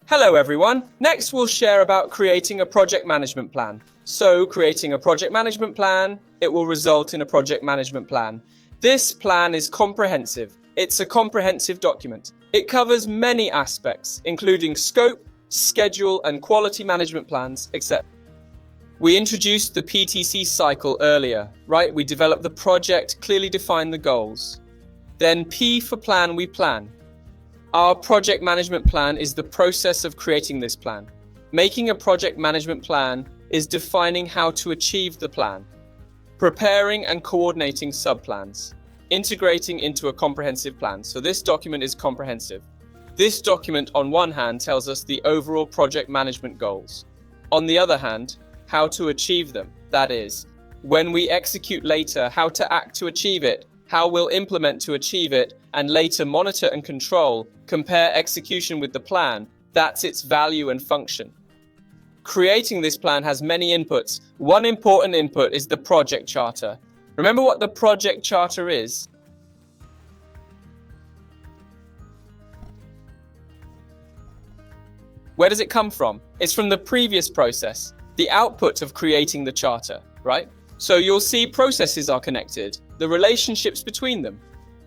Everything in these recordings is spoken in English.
Hello everyone. Next we'll share about creating a project management plan. So creating a project management plan, it will result in a project management plan. This plan is comprehensive. It's a comprehensive document. It covers many aspects, including scope, schedule, and quality management plans, etc. We introduced the PTC cycle earlier, right? We developed the project, clearly defined the goals. Then P for plan, we plan. Our project management plan is the process of creating this plan. Making a project management plan is defining how to achieve the plan, preparing and coordinating subplans, integrating into a comprehensive plan. So this document is comprehensive. This document, on one hand, tells us the overall project management goals. On the other hand, how to achieve them. That is, when we execute later, how to act to achieve it, how we'll implement to achieve it, and later monitor and control, compare execution with the plan. That's its value and function. Creating this plan has many inputs. One important input is the project charter. Remember what the project charter is? Where does it come from? It's from the previous process, the output of creating the charter, right? So you'll see processes are connected, the relationships between them.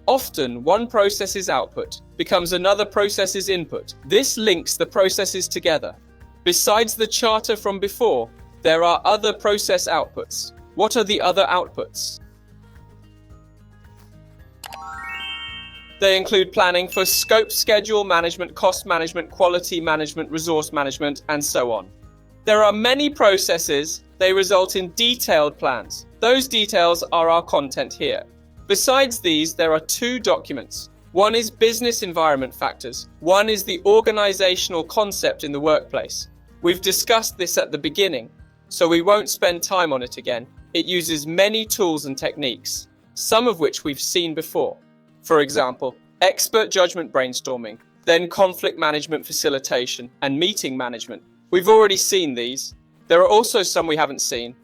Often, one process's output becomes another process's input. This links the processes together. Besides the charter from before, there are other process outputs. What are the other outputs? They include planning for scope, schedule management, cost management, quality management, resource management, and so on. There are many processes. They result in detailed plans. Those details are our content here. Besides these, there are two documents. One is business environment factors. One is the organizational concept in the workplace. We've discussed this at the beginning, so we won't spend time on it again. It uses many tools and techniques, some of which we've seen before. For example, expert judgment brainstorming, then conflict management facilitation, and meeting management. We've already seen these. There are also some we haven't seen.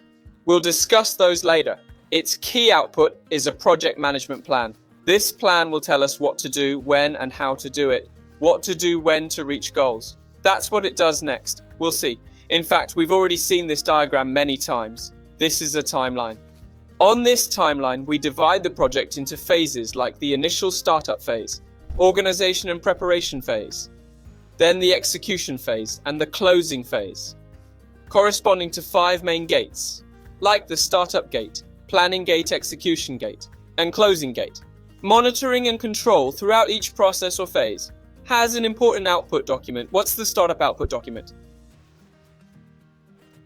We'll discuss those later. Its key output is a project management plan. This plan will tell us what to do, when and how to do it, what to do when to reach goals. That's what it does next. We'll see. In fact, we've already seen this diagram many times. This is a timeline. On this timeline, we divide the project into phases like the initial startup phase, organization and preparation phase, then the execution phase and the closing phase, corresponding to 5 main gates, like the startup gate, planning gate, execution gate, and closing gate. Monitoring and control throughout each process or phase has an important output document. What's the startup output document?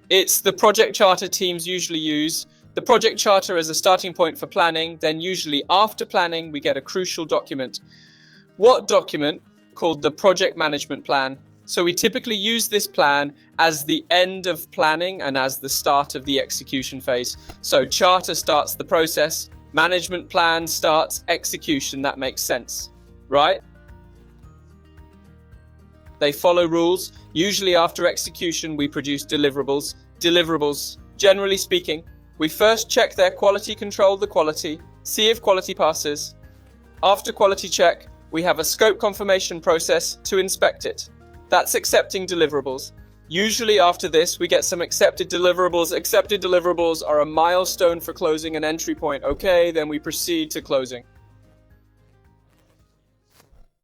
It's the project charter teams usually use. The project charter as a starting point for planning, then usually after planning we get a crucial document. What document? Called the project management plan. So we typically use this plan as the end of planning and as the start of the execution phase. So charter starts the process, management plan starts execution. That makes sense, right? They follow rules. Usually after execution, we produce deliverables. Deliverables, generally speaking, we first check their quality, control the quality, see if quality passes. After quality check, we have a scope confirmation process to inspect it. That's accepting deliverables. Usually after this, we get some accepted deliverables. Accepted deliverables are a milestone for closing an entry point. Okay, then we proceed to closing.